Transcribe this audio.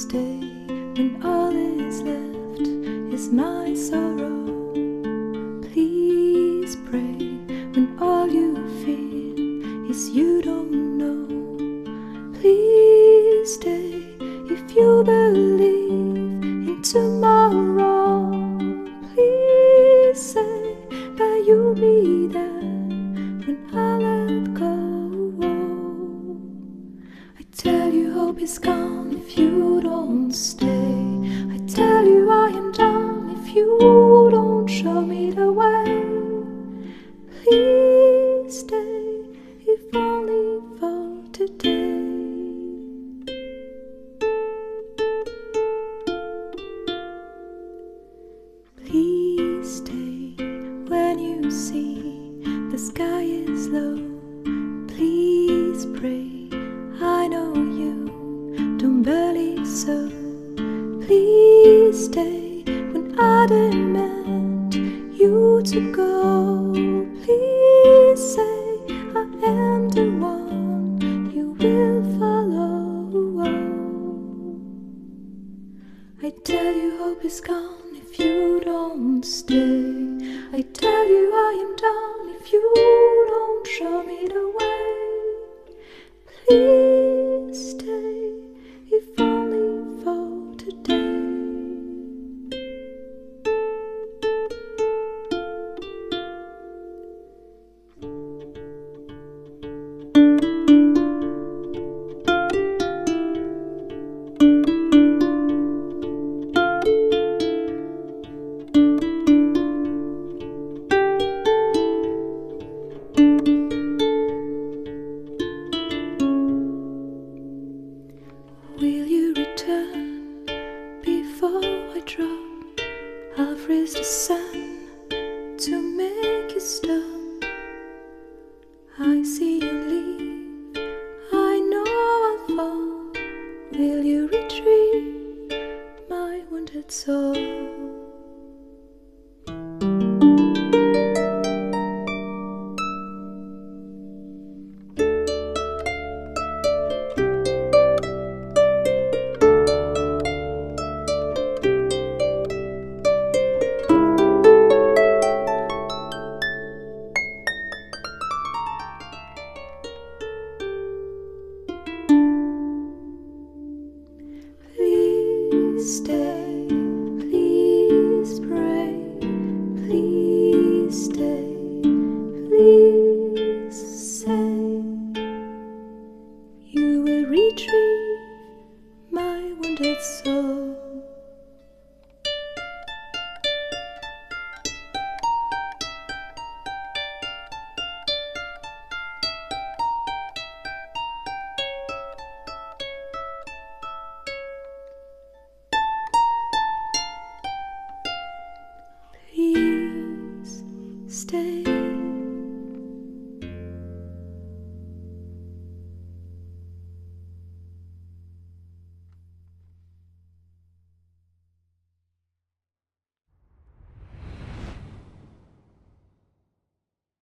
stay when all is left is my sorrow. Please pray when all you feel is you don't know. Please stay if you believe in tomorrow. Please say that you'll be there when I let go. I tell you hope is gone if you don't stay. I tell you I am done if you don't show me the way. Please stay if only for today. Please stay when you see the sky is low. Please pray, I know you don't believe so. Please stay when I demand you to go. Please say I am the one you will follow. I tell you hope is gone if you don't stay. I tell you I am done if you don't show me the way. Please stay if only for today. Will you return before I drop? I'll freeze the sun to make you stop. I see you leave, I know I'll fall. Will you retrieve my wounded soul? Please stay, please pray, please stay, please say you will retrieve my wounded soul. Please stay.